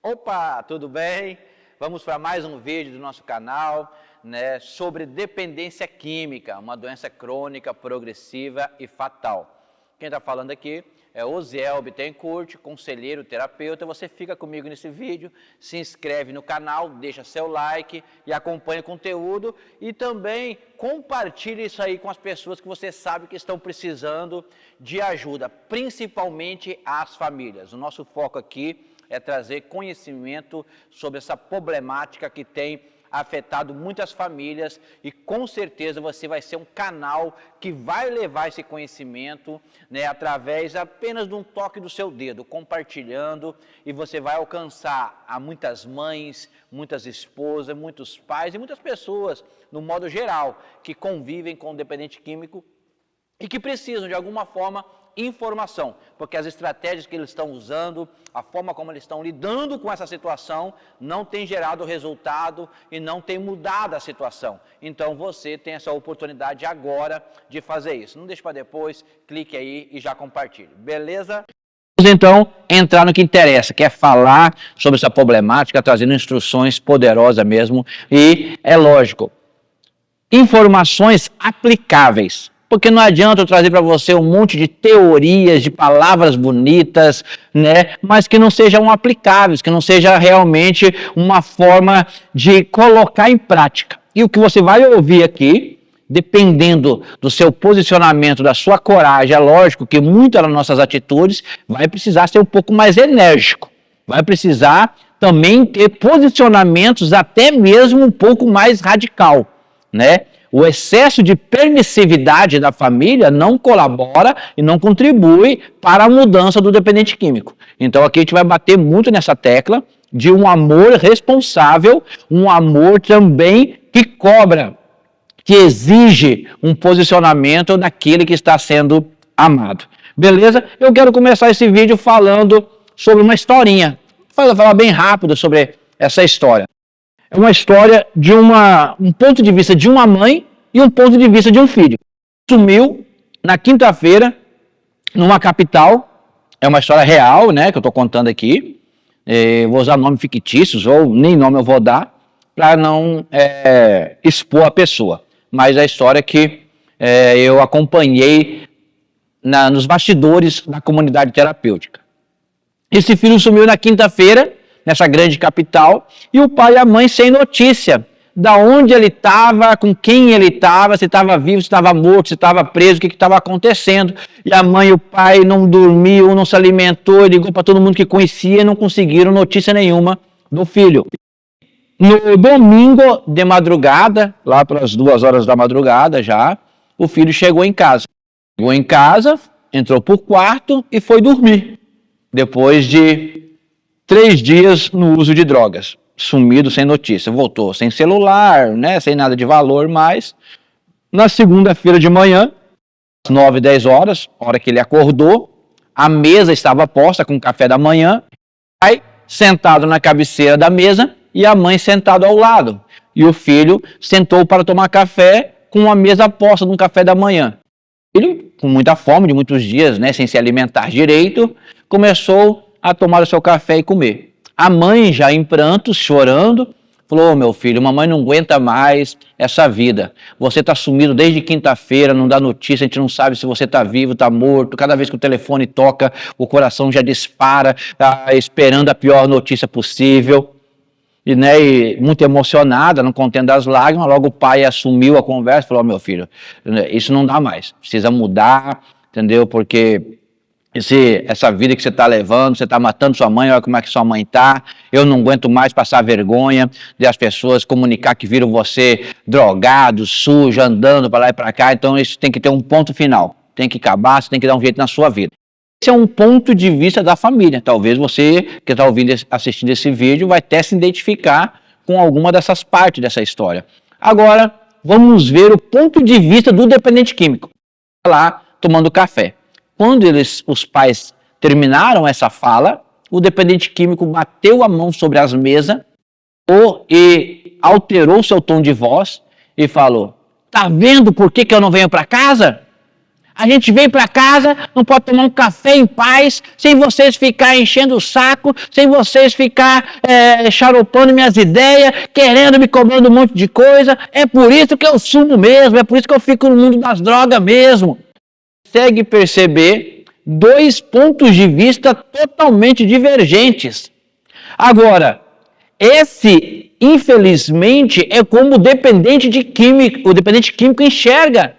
Opa, tudo bem? Vamos para mais um vídeo do nosso canal, sobre dependência química, uma doença crônica, progressiva e fatal. Quem está falando aqui é Osiel Bittencourt, conselheiro terapeuta. Você fica comigo nesse vídeo, se inscreve no canal, deixa seu like e acompanha o conteúdo e também compartilhe isso aí com as pessoas que você sabe que estão precisando de ajuda, principalmente as famílias. O nosso foco aqui é trazer conhecimento sobre essa problemática que tem afetado muitas famílias e com certeza você vai ser um canal que vai levar esse conhecimento através apenas de um toque do seu dedo, compartilhando, e você vai alcançar a muitas mães, muitas esposas, muitos pais e muitas pessoas, no modo geral, que convivem com o dependente químico e que precisam de alguma forma informação, porque as estratégias que eles estão usando, a forma como eles estão lidando com essa situação, não tem gerado resultado e não tem mudado a situação. Então você tem essa oportunidade agora de fazer isso. Não deixe para depois, clique aí e já compartilhe. Beleza? Vamos então entrar no que interessa, que é falar sobre essa problemática, trazendo instruções poderosas mesmo. E é lógico, informações aplicáveis. Porque não adianta eu trazer para você um monte de teorias, de palavras bonitas, mas que não sejam aplicáveis, que não seja realmente uma forma de colocar em prática. E o que você vai ouvir aqui, dependendo do seu posicionamento, da sua coragem, é lógico que muitas das nossas atitudes vai precisar ser um pouco mais enérgico, vai precisar também ter posicionamentos até mesmo um pouco mais radical, O excesso de permissividade da família não colabora e não contribui para a mudança do dependente químico. Então aqui a gente vai bater muito nessa tecla de um amor responsável, um amor também que cobra, que exige um posicionamento daquele que está sendo amado. Beleza? Eu quero começar esse vídeo falando sobre uma historinha. Vou falar bem rápido sobre essa história. É uma história de um ponto de vista de uma mãe e um ponto de vista de um filho. Sumiu na quinta-feira, numa capital, é uma história real, que eu estou contando aqui. Vou usar nomes fictícios, ou nem nome eu vou dar, para não expor a pessoa. Mas a história que eu acompanhei nos bastidores da comunidade terapêutica. Esse filho sumiu na quinta-feira, nessa grande capital, e o pai e a mãe sem notícia da onde ele estava, com quem ele estava, se estava vivo, se estava morto, se estava preso, o que estava acontecendo. E a mãe e o pai não dormiam, não se alimentou, ligou para todo mundo que conhecia e não conseguiram notícia nenhuma do filho. No domingo de madrugada, lá pelas 2 horas da madrugada já, o filho chegou em casa. Chegou em casa, entrou para o quarto e foi dormir, depois de 3 dias no uso de drogas, sumido, sem notícia, voltou sem celular, sem nada de valor mais. Na segunda-feira de manhã, às 9, 10 horas, hora que ele acordou, a mesa estava posta com o café da manhã, o pai sentado na cabeceira da mesa e a mãe sentada ao lado. E o filho sentou para tomar café com a mesa posta no café da manhã. O filho, com muita fome, de muitos dias, sem se alimentar direito, começou a tomar o seu café e comer. A mãe, já em prantos, chorando, falou: meu filho, mamãe não aguenta mais essa vida. Você está sumido desde quinta-feira, não dá notícia, a gente não sabe se você está vivo, está morto. Cada vez que o telefone toca, o coração já dispara, esperando a pior notícia possível. E muito emocionada, não contendo as lágrimas, logo o pai assumiu a conversa e falou: meu filho, isso não dá mais, precisa mudar, entendeu? Porque essa vida que você está levando, você está matando sua mãe, olha como é que sua mãe está, eu não aguento mais passar vergonha de as pessoas comunicar que viram você drogado, sujo, andando para lá e para cá, então isso tem que ter um ponto final, tem que acabar, você tem que dar um jeito na sua vida. Esse é um ponto de vista da família, talvez você que está assistindo esse vídeo vai até se identificar com alguma dessas partes dessa história. Agora, vamos ver o ponto de vista do dependente químico, lá tomando café. Quando os pais terminaram essa fala, o dependente químico bateu a mão sobre as mesas e alterou seu tom de voz e falou: tá vendo por que eu não venho para casa? A gente vem para casa, não pode tomar um café em paz, sem vocês ficar enchendo o saco, sem vocês ficar xaropando minhas ideias, querendo, me cobrando um monte de coisa. É por isso que eu sumo mesmo, é por isso que eu fico no mundo das drogas mesmo. Consegue perceber dois pontos de vista totalmente divergentes. Agora, esse, infelizmente, é como o dependente químico enxerga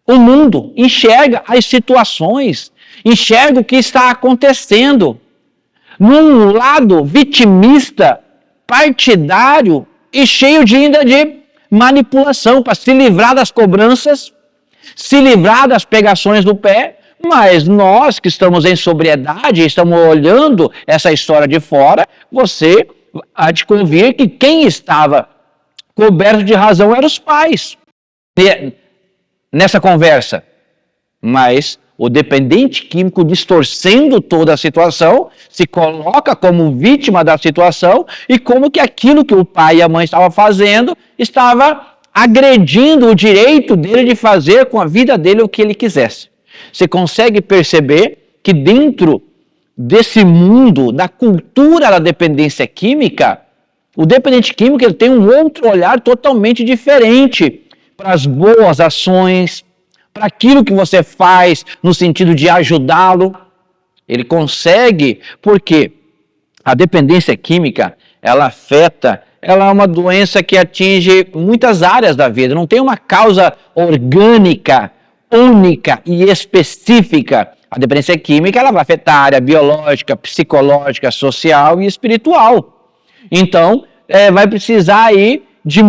o mundo, enxerga as situações, enxerga o que está acontecendo. Num lado vitimista, partidário e cheio ainda de manipulação para se livrar das cobranças, se livrar das pegações do pé, mas nós que estamos em sobriedade, estamos olhando essa história de fora, você há de convir que quem estava coberto de razão eram os pais nessa conversa. Mas o dependente químico, distorcendo toda a situação, se coloca como vítima da situação e como que aquilo que o pai e a mãe estavam fazendo estava agredindo o direito dele de fazer com a vida dele o que ele quisesse. Você consegue perceber que dentro desse mundo, da cultura da dependência química, o dependente químico ele tem um outro olhar totalmente diferente para as boas ações, para aquilo que você faz no sentido de ajudá-lo. Ele consegue, porque a dependência química, ela é uma doença que atinge muitas áreas da vida, não tem uma causa orgânica, única e específica. A dependência química ela vai afetar a área biológica, psicológica, social e espiritual. Então, vai precisar aí de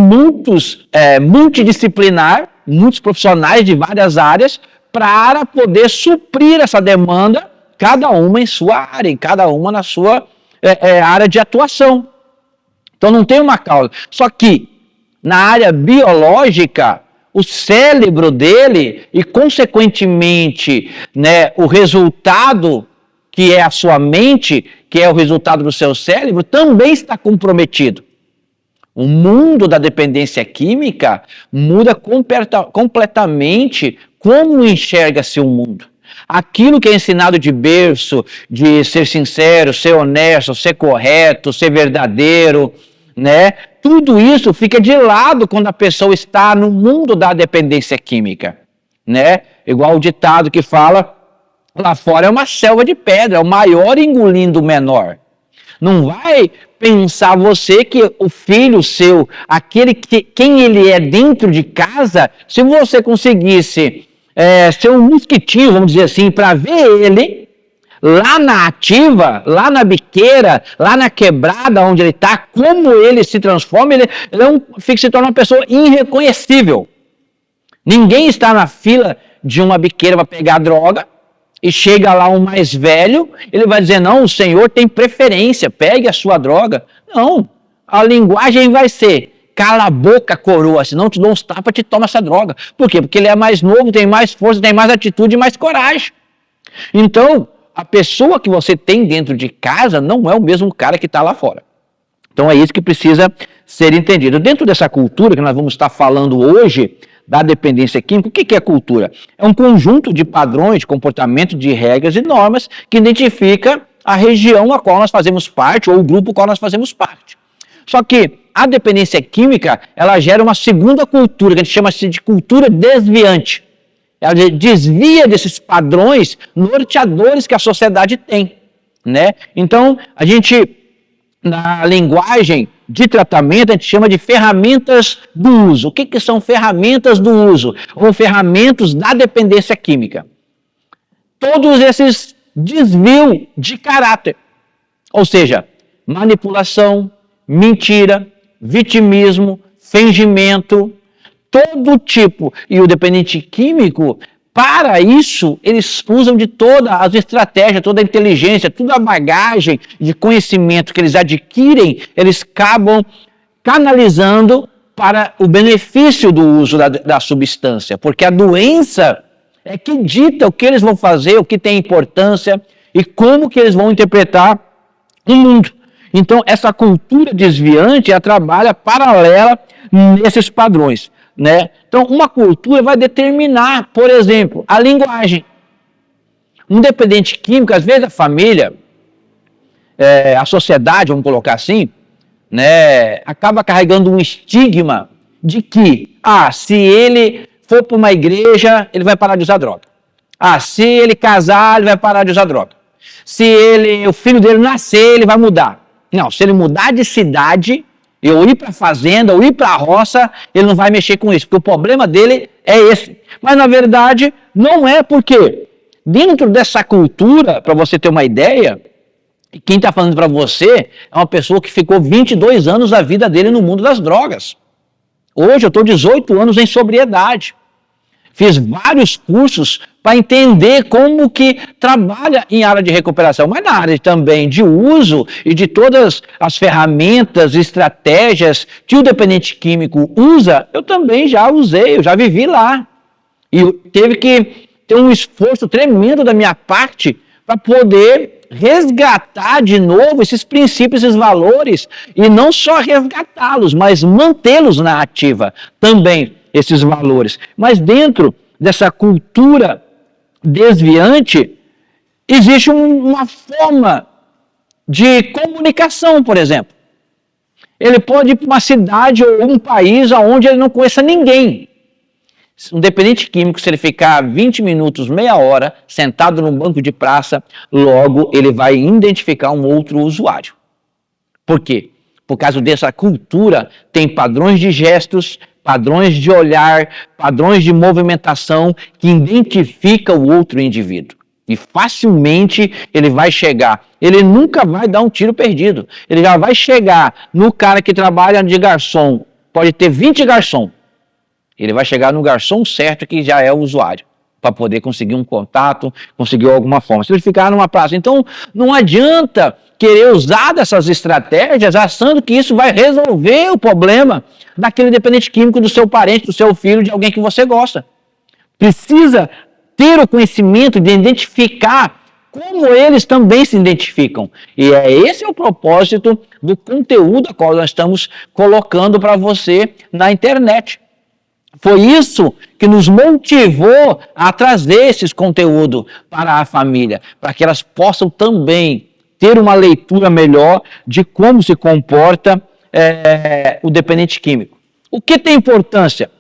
multidisciplinar, muitos profissionais de várias áreas, para poder suprir essa demanda, cada uma em sua área, cada uma na sua área de atuação. Então não tem uma causa. Só que na área biológica, o cérebro dele e, consequentemente, o resultado que é a sua mente, que é o resultado do seu cérebro, também está comprometido. O mundo da dependência química muda completamente como enxerga-se o mundo. Aquilo que é ensinado de berço, de ser sincero, ser honesto, ser correto, ser verdadeiro, tudo isso fica de lado quando a pessoa está no mundo da dependência química, Igual o ditado que fala, lá fora é uma selva de pedra, é o maior engolindo o menor. Não vai pensar você que o filho seu, quem ele é dentro de casa, se você conseguisse ser um mosquitinho, vamos dizer assim, para ver ele lá na ativa, lá na biqueira, lá na quebrada onde ele está, como ele se transforma, ele se torna uma pessoa irreconhecível. Ninguém está na fila de uma biqueira para pegar droga, e chega lá um mais velho, ele vai dizer, não, o senhor tem preferência, pegue a sua droga. Não, a linguagem vai ser, cala a boca, coroa, senão te dou uns tapas e te toma essa droga. Por quê? Porque ele é mais novo, tem mais força, tem mais atitude e mais coragem. Então, a pessoa que você tem dentro de casa não é o mesmo cara que está lá fora. Então é isso que precisa ser entendido. Dentro dessa cultura que nós vamos estar falando hoje, da dependência química, o que é cultura? É um conjunto de padrões, de comportamento, de regras e normas que identifica a região a qual nós fazemos parte ou o grupo ao qual nós fazemos parte. Só que a dependência química, ela gera uma segunda cultura, que a gente chama de cultura desviante. Ela desvia desses padrões norteadores que a sociedade tem, Então, a gente, na linguagem de tratamento, a gente chama de ferramentas do uso. O que são ferramentas do uso? Ou ferramentas da dependência química? Todos esses desvios de caráter. Ou seja, manipulação, mentira, vitimismo, fingimento, todo tipo. E o dependente químico, para isso, eles usam de todas as estratégias, toda a inteligência, toda a bagagem de conhecimento que eles adquirem, eles acabam canalizando para o benefício do uso da substância. Porque a doença é que dita o que eles vão fazer, o que tem importância e como que eles vão interpretar o mundo. Então, essa cultura desviante, ela trabalha paralela nesses padrões. né? Então, uma cultura vai determinar, por exemplo, a linguagem. Um dependente químico, às vezes a família, a sociedade, vamos colocar assim, né, acaba carregando um estigma de que, se ele for para uma igreja, ele vai parar de usar droga. Se ele casar, ele vai parar de usar droga. Se o filho dele nascer, ele vai mudar. Não, se ele mudar de cidade, ou ir para a fazenda, ou ir para a roça, ele não vai mexer com isso, porque o problema dele é esse. Mas, na verdade, não é, porque dentro dessa cultura, para você ter uma ideia, quem está falando para você é uma pessoa que ficou 22 anos da vida dele no mundo das drogas. Hoje eu estou 18 anos em sobriedade. Fiz vários cursos para entender como que trabalha em área de recuperação, mas na área também de uso e de todas as ferramentas, estratégias que o dependente químico usa, eu também já usei, eu já vivi lá. E teve que ter um esforço tremendo da minha parte para poder resgatar de novo esses princípios, esses valores, e não só resgatá-los, mas mantê-los na ativa também, esses valores. Mas dentro dessa cultura desviante, existe uma forma de comunicação, por exemplo. Ele pode ir para uma cidade ou um país onde ele não conheça ninguém. Um dependente químico, se ele ficar 20 minutos, meia hora, sentado num banco de praça, logo ele vai identificar um outro usuário. Por quê? Por causa dessa cultura, tem padrões de gestos, padrões de olhar, padrões de movimentação que identifica o outro indivíduo. E facilmente ele vai chegar. Ele nunca vai dar um tiro perdido. Ele já vai chegar no cara que trabalha de garçom. Pode ter 20 garçons. Ele vai chegar no garçom certo que já é o usuário, para poder conseguir um contato, conseguir alguma forma. Se ele ficar numa praça, então não adianta querer usar dessas estratégias achando que isso vai resolver o problema daquele dependente químico do seu parente, do seu filho, de alguém que você gosta. Precisa ter o conhecimento de identificar como eles também se identificam. E esse é o propósito do conteúdo a qual nós estamos colocando para você na internet. Foi isso que nos motivou a trazer esses conteúdos para a família, para que elas possam também ter uma leitura melhor de como se comporta o dependente químico. O que tem importância?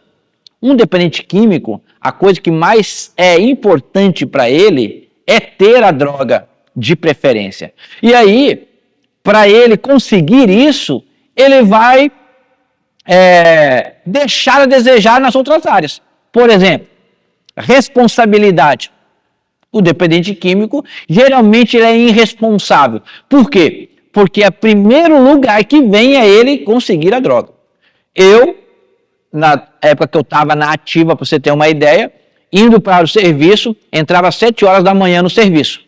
Um dependente químico, a coisa que mais é importante para ele é ter a droga de preferência. E aí, para ele conseguir isso, ele vai deixar a desejar nas outras áreas. Por exemplo, responsabilidade. O dependente químico, geralmente ele é irresponsável. Por quê? Porque o primeiro lugar que vem é ele conseguir a droga. Eu, na época que eu estava na ativa, para você ter uma ideia, indo para o serviço, entrava às 7 horas da manhã no serviço.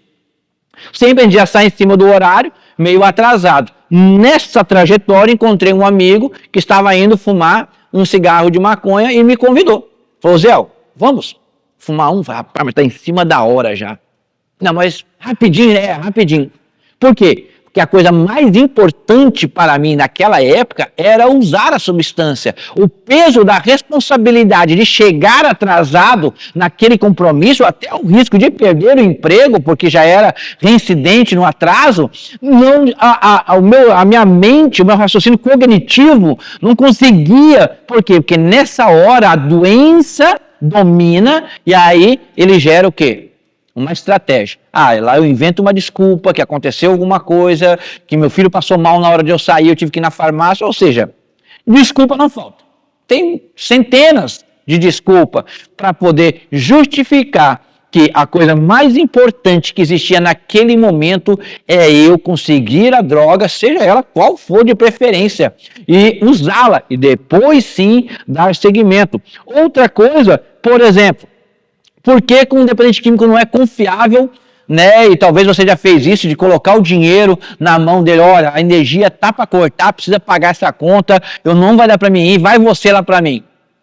Sempre a gente já sai em cima do horário, meio atrasado. Nessa trajetória, encontrei um amigo que estava indo fumar um cigarro de maconha e me convidou. Falou, Zé, vamos fumar um? Rapaz, mas está em cima da hora já. Não, mas rapidinho, rapidinho. Por quê? Porque a coisa mais importante para mim naquela época era usar a substância. O peso da responsabilidade de chegar atrasado naquele compromisso, até o risco de perder o emprego, porque já era reincidente no atraso, não, a minha mente, o meu raciocínio cognitivo não conseguia. Por quê? Porque nessa hora a doença domina e aí ele gera o quê? Uma estratégia. Lá eu invento uma desculpa, que aconteceu alguma coisa, que meu filho passou mal na hora de eu sair, eu tive que ir na farmácia, ou seja, desculpa não falta. Tem centenas de desculpas para poder justificar que a coisa mais importante que existia naquele momento é eu conseguir a droga, seja ela qual for de preferência, e usá-la, e depois sim dar seguimento. Outra coisa, por exemplo, por que um dependente químico não é confiável, né? E talvez você já fez isso, de colocar o dinheiro na mão dele. Olha, a energia tá para cortar, precisa pagar essa conta, eu não vai dar para mim ir, vai você lá para mim.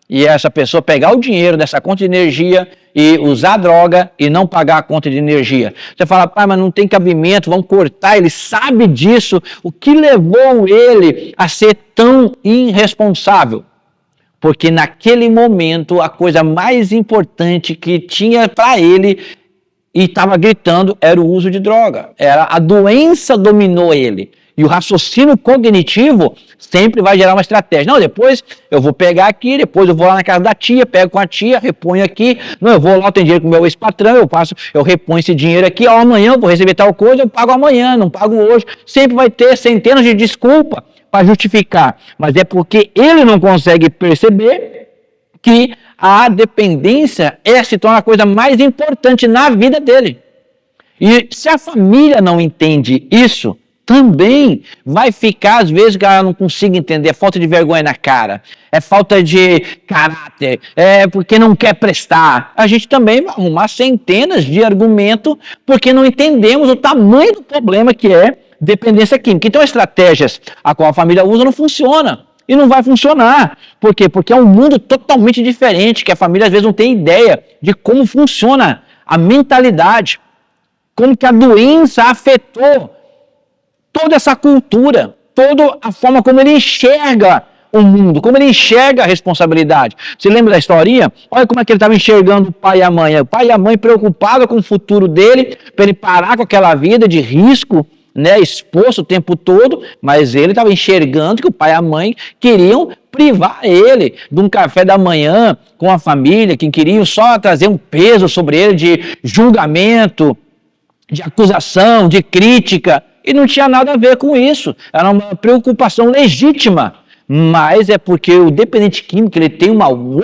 E essa pessoa pegar o dinheiro dessa conta de energia e usar a droga e não pagar a conta de energia. Você fala, pai, mas não tem cabimento, vamos cortar. Ele sabe disso. O que levou ele a ser tão irresponsável? porque naquele momento a coisa mais importante que tinha para ele e estava gritando era o uso de droga. A doença dominou ele. E o raciocínio cognitivo sempre vai gerar uma estratégia. Não, depois eu vou pegar aqui, depois eu vou lá na casa da tia, pego com a tia, reponho aqui. Não, eu vou lá, eu tenho dinheiro com o meu ex-patrão, eu reponho esse dinheiro aqui. Ó, amanhã eu vou receber tal coisa, eu pago amanhã, não pago hoje. Sempre vai ter centenas de desculpas para justificar. Mas é porque ele não consegue perceber que a dependência se torna a coisa mais importante na vida dele. E se a família não entende isso, também vai ficar, às vezes, que ela não consiga entender, é falta de vergonha na cara, é falta de caráter, é porque não quer prestar. A gente também vai arrumar centenas de argumentos porque não entendemos o tamanho do problema que é dependência química. Então, estratégias a qual a família usa não funciona e não vai funcionar. Por quê? Porque é um mundo totalmente diferente, que a família, às vezes, não tem ideia de como funciona a mentalidade, como que a doença afetou toda essa cultura, toda a forma como ele enxerga o mundo, como ele enxerga a responsabilidade. Você lembra da historinha? Olha como é que ele estava enxergando o pai e a mãe. O pai e a mãe preocupados com o futuro dele, para ele parar com aquela vida de risco, né, exposto o tempo todo, mas ele estava enxergando que o pai e a mãe queriam privar ele de um café da manhã com a família, que queriam só trazer um peso sobre ele de julgamento, de acusação, de crítica. E não tinha nada a ver com isso. Era uma preocupação legítima. Mas é porque o dependente químico ele tem um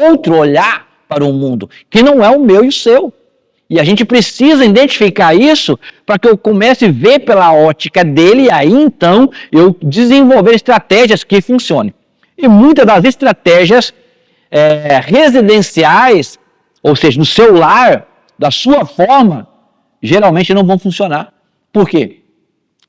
outro olhar para o mundo, que não é o meu e o seu. E a gente precisa identificar isso para que eu comece a ver pela ótica dele e aí então eu desenvolver estratégias que funcionem. E muitas das estratégias residenciais, ou seja, no seu lar, da sua forma, geralmente não vão funcionar. Por quê?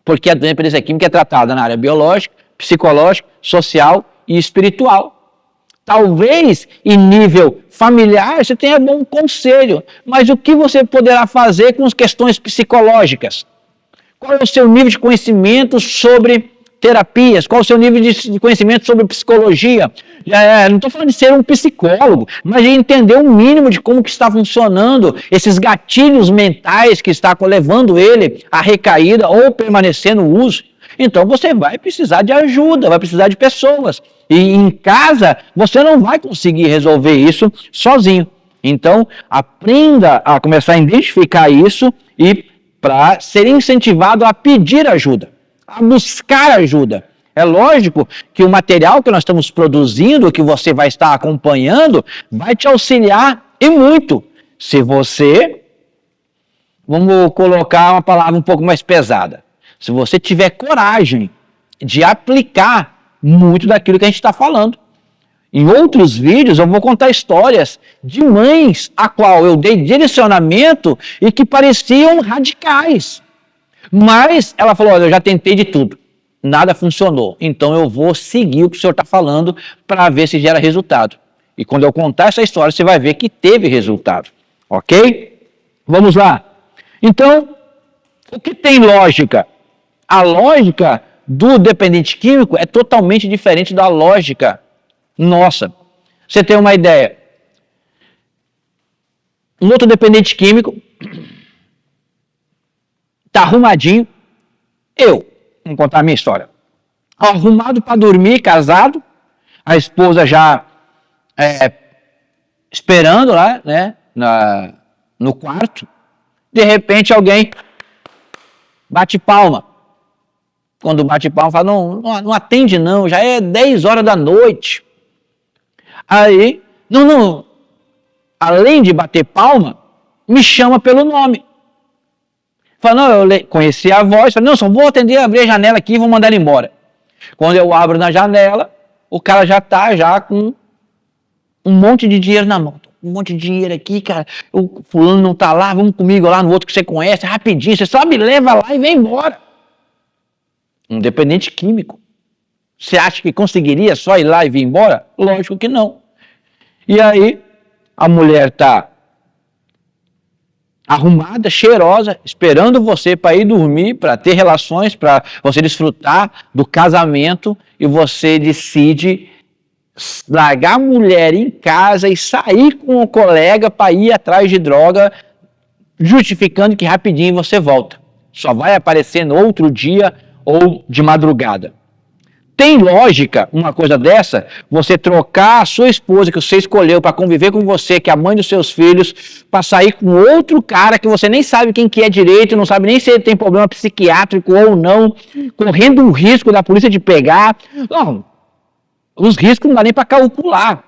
Porque a dependência química é tratada na área biológica, psicológica, social e espiritual. Talvez em nível familiar você tenha bom conselho, mas o que você poderá fazer com as questões psicológicas? Qual é o seu nível de conhecimento sobre terapias? Qual é o seu nível de conhecimento sobre psicologia? Não estou falando de ser um psicólogo, mas de entender o mínimo de como que está funcionando esses gatilhos mentais que está levando ele a recaída ou permanecer no uso. Então você vai precisar de ajuda, vai precisar de pessoas. E em casa você não vai conseguir resolver isso sozinho. Então aprenda a começar a identificar isso e para ser incentivado a pedir ajuda, a buscar ajuda. É lógico que o material que nós estamos produzindo, que você vai estar acompanhando, vai te auxiliar e muito. Se você, vamos colocar uma palavra um pouco mais pesada, se você tiver coragem de aplicar muito daquilo que a gente está falando. Em outros vídeos eu vou contar histórias de mães a qual eu dei direcionamento e que pareciam radicais. Mas ela falou, olha, eu já tentei de tudo. Nada funcionou, então eu vou seguir o que o senhor está falando para ver se gera resultado. E quando eu contar essa história, você vai ver que teve resultado, ok? Vamos lá. Então, o que tem lógica? A lógica do dependente químico é totalmente diferente da lógica nossa. Você tem uma ideia? Um outro dependente químico está arrumadinho, vamos contar a minha história. Arrumado para dormir, casado, a esposa já esperando lá, né, no quarto. De repente alguém bate palma. Quando bate palma, fala, não atende não, já é 10 horas da noite. Aí, não, além de bater palma, me chama pelo nome. Fala, não, eu conheci a voz, fala, não, só vou atender, abrir a janela aqui e vou mandar ele embora. Quando eu abro na janela, o cara já está com um monte de dinheiro na mão. Um monte de dinheiro aqui, cara, o fulano não está lá, vamos comigo lá no outro que você conhece, rapidinho, você só me leva lá e vem embora. Um dependente químico. Você acha que conseguiria só ir lá e vir embora? Lógico que não. E aí, a mulher está arrumada, cheirosa, esperando você para ir dormir, para ter relações, para você desfrutar do casamento, e você decide largar a mulher em casa e sair com o colega para ir atrás de droga, justificando que rapidinho você volta. Só vai aparecer no outro dia ou de madrugada. Tem lógica uma coisa dessa? Você trocar a sua esposa que você escolheu para conviver com você, que é a mãe dos seus filhos, para sair com outro cara que você nem sabe quem que é direito, não sabe nem se ele tem problema psiquiátrico ou não, correndo um risco da polícia de pegar. Não, os riscos não dá nem para calcular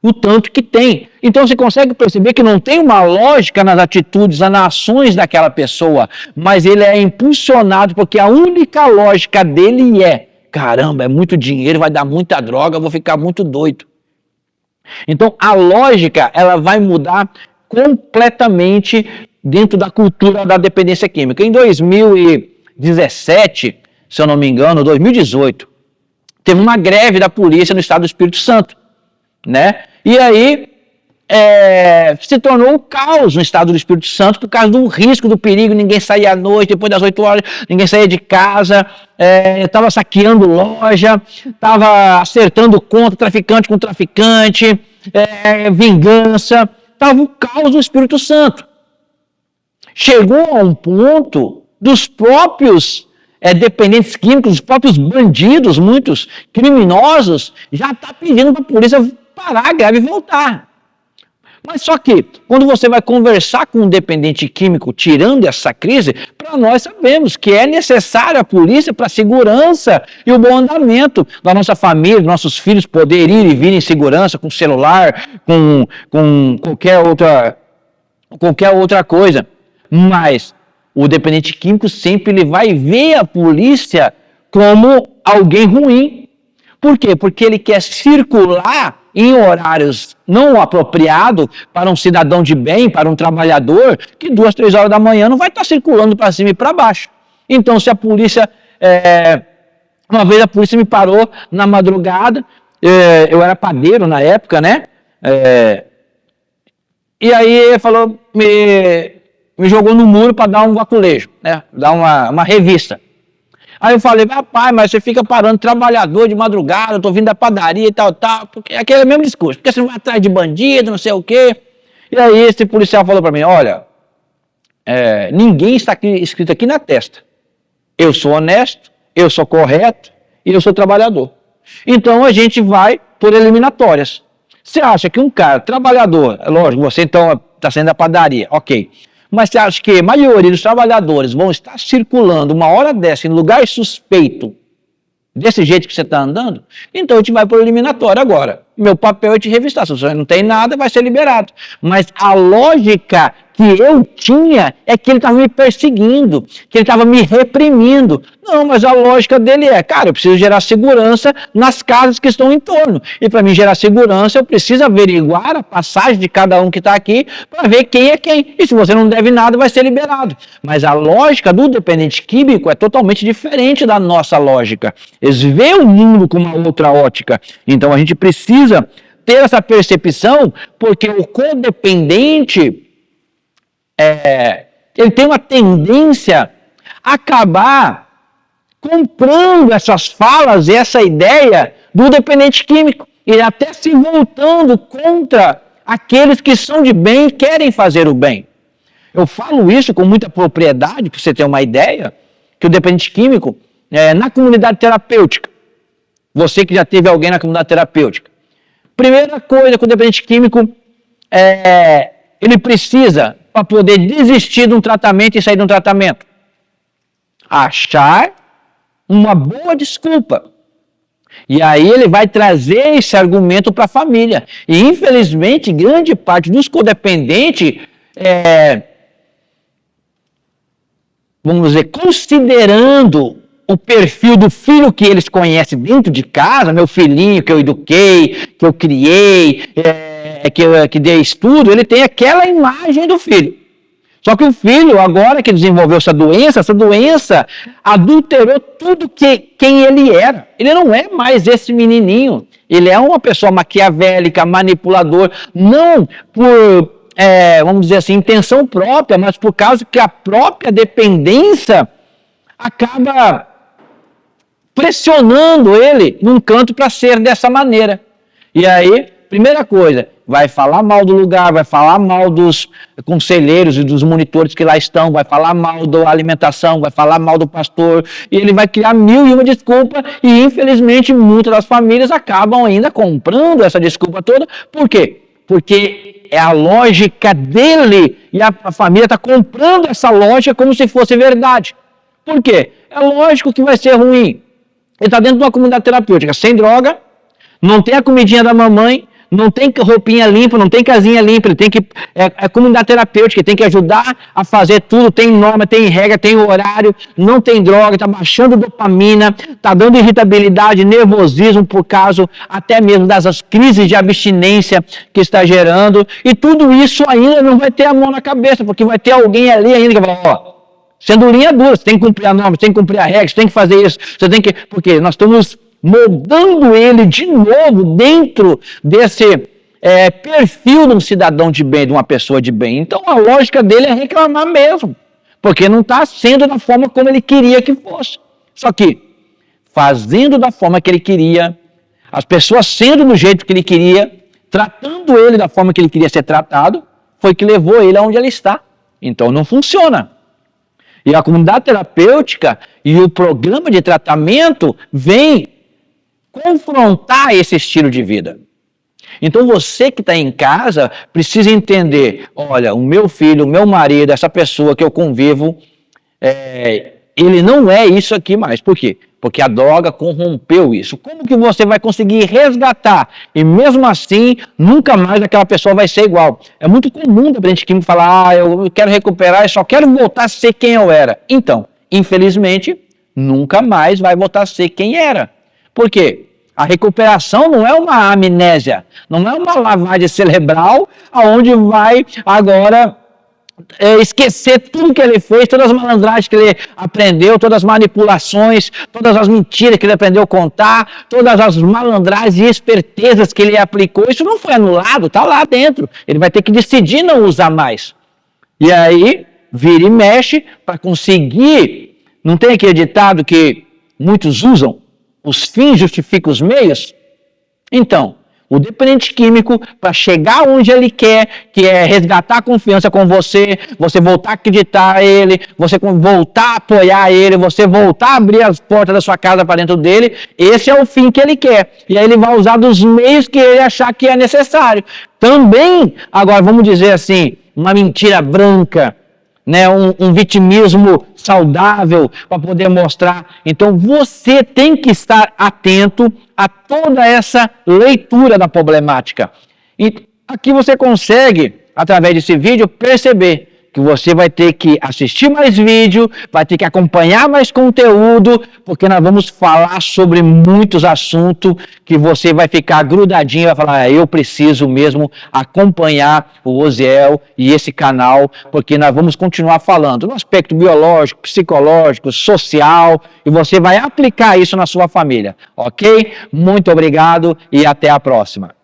o tanto que tem. Então você consegue perceber que não tem uma lógica nas atitudes, nas ações daquela pessoa, mas ele é impulsionado porque a única lógica dele é: caramba, é muito dinheiro, vai dar muita droga, eu vou ficar muito doido. Então a lógica, ela vai mudar completamente dentro da cultura da dependência química. Em 2017, se eu não me engano, 2018, teve uma greve da polícia no estado do Espírito Santo, né? E aí se tornou um caos no estado do Espírito Santo por causa do risco, do perigo, ninguém saía à noite, depois das 8 horas, ninguém saía de casa, estava saqueando loja, estava acertando conta, traficante com traficante, vingança, estava um caos no Espírito Santo. Chegou a um ponto dos próprios dependentes químicos, os próprios bandidos, muitos criminosos, já estão pedindo para a polícia parar a greve e voltar. Mas só que, quando você vai conversar com um dependente químico tirando essa crise, para nós sabemos que é necessária a polícia para a segurança e o bom andamento da nossa família, dos nossos filhos poder ir e vir em segurança com celular, com qualquer outra coisa. Mas o dependente químico sempre ele vai ver a polícia como alguém ruim. Por quê? Porque ele quer circular em horários não apropriados para um cidadão de bem, para um trabalhador, que 2, 3 horas da manhã não vai estar circulando para cima e para baixo. Então, se a polícia... uma vez a polícia me parou na madrugada, eu era padeiro na época, né? E aí ele falou, me jogou no muro para dar um vaculejo, né? Dar uma revista. Aí eu falei, rapaz, mas você fica parando trabalhador de madrugada, eu tô vindo da padaria e tal, porque é aquele mesmo discurso, porque você não vai atrás de bandido, não sei o quê. E aí esse policial falou para mim, olha, ninguém está escrito aqui na testa. Eu sou honesto, eu sou correto e eu sou trabalhador. Então a gente vai por eliminatórias. Você acha que um cara trabalhador, lógico, você então está saindo da padaria, ok. Mas você acha que a maioria dos trabalhadores vão estar circulando uma hora dessa em lugar suspeito, desse jeito que você está andando? Então a gente vai por eliminatório agora. Meu papel é te revistar. Se você não tem nada, vai ser liberado. Mas a lógica que eu tinha é que ele estava me perseguindo, que ele estava me reprimindo. Não, mas a lógica dele é, cara, eu preciso gerar segurança nas casas que estão em torno. E para mim gerar segurança, eu preciso averiguar a passagem de cada um que está aqui para ver quem é quem. E se você não deve nada, vai ser liberado. Mas a lógica do dependente químico é totalmente diferente da nossa lógica. Eles veem o mundo com uma outra ótica. Então a gente precisa ter essa percepção, porque o codependente ele tem uma tendência a acabar comprando essas falas e essa ideia do dependente químico e até se voltando contra aqueles que são de bem e querem fazer o bem. Eu falo isso com muita propriedade, para você ter uma ideia, que o dependente químico, na comunidade terapêutica, você que já teve alguém na comunidade terapêutica, primeira coisa que o dependente químico ele precisa para poder desistir de um tratamento e sair de um tratamento, achar uma boa desculpa. E aí ele vai trazer esse argumento para a família. E infelizmente, grande parte dos codependentes, vamos dizer, considerando o perfil do filho que eles conhecem dentro de casa, meu filhinho que eu eduquei, que eu criei, que dei estudo, ele tem aquela imagem do filho. Só que o filho, agora que desenvolveu essa doença adulterou tudo quem ele era. Ele não é mais esse menininho. Ele é uma pessoa maquiavélica, manipulador, não por, vamos dizer assim, intenção própria, mas por causa que a própria dependência acaba pressionando ele num canto para ser dessa maneira. E aí, primeira coisa, vai falar mal do lugar, vai falar mal dos conselheiros e dos monitores que lá estão, vai falar mal da alimentação, vai falar mal do pastor, e ele vai criar 1001 desculpa, e infelizmente muitas das famílias acabam ainda comprando essa desculpa toda. Por quê? Porque é a lógica dele, e a família está comprando essa lógica como se fosse verdade. Por quê? É lógico que vai ser ruim. Ele está dentro de uma comunidade terapêutica, sem droga, não tem a comidinha da mamãe, não tem roupinha limpa, não tem casinha limpa, ele tem que. É comunidade terapêutica, tem que ajudar a fazer tudo, tem norma, tem regra, tem horário, não tem droga, está baixando dopamina, está dando irritabilidade, nervosismo por causa até mesmo das crises de abstinência que está gerando, e tudo isso ainda não vai ter a mão na cabeça, porque vai ter alguém ali ainda que vai falar, ó, sendo linha dura, você tem que cumprir a norma, você tem que cumprir a regra, você tem que fazer isso, você tem que. Porque nós estamos moldando ele de novo dentro desse perfil de um cidadão de bem, de uma pessoa de bem. Então a lógica dele é reclamar mesmo, porque não está sendo da forma como ele queria que fosse. Só que, fazendo da forma que ele queria, as pessoas sendo do jeito que ele queria, tratando ele da forma que ele queria ser tratado, foi que levou ele aonde ele está. Então não funciona. E a comunidade terapêutica e o programa de tratamento vem confrontar esse estilo de vida. Então você que está em casa precisa entender, olha, o meu filho, o meu marido, essa pessoa que eu convivo, ele não é isso aqui mais. Por quê? Porque a droga corrompeu isso. Como que você vai conseguir resgatar? E mesmo assim, nunca mais aquela pessoa vai ser igual. É muito comum da gente que falar, eu quero recuperar, eu só quero voltar a ser quem eu era. Então, infelizmente, nunca mais vai voltar a ser quem era. Por quê? A recuperação não é uma amnésia, não é uma lavagem cerebral, aonde vai agora esquecer tudo que ele fez, todas as malandragens que ele aprendeu, todas as manipulações, todas as mentiras que ele aprendeu a contar, todas as malandragens e espertezas que ele aplicou. Isso não foi anulado, está lá dentro. Ele vai ter que decidir não usar mais. E aí, vira e mexe para conseguir. Não tem aquele ditado que muitos usam? Os fins justificam os meios? Então, o dependente químico, para chegar onde ele quer, que é resgatar a confiança com você, você voltar a acreditar nele, você voltar a apoiar ele, você voltar a abrir as portas da sua casa para dentro dele, esse é o fim que ele quer. E aí ele vai usar dos meios que ele achar que é necessário. Também, agora vamos dizer assim, uma mentira branca, né, um vitimismo saudável para poder mostrar. Então você tem que estar atento a toda essa leitura da problemática. E aqui você consegue, através desse vídeo, perceber que você vai ter que assistir mais vídeo, vai ter que acompanhar mais conteúdo, porque nós vamos falar sobre muitos assuntos que você vai ficar grudadinho e vai falar, eu preciso mesmo acompanhar o Oziel e esse canal, porque nós vamos continuar falando no aspecto biológico, psicológico, social, e você vai aplicar isso na sua família, ok? Muito obrigado e até a próxima.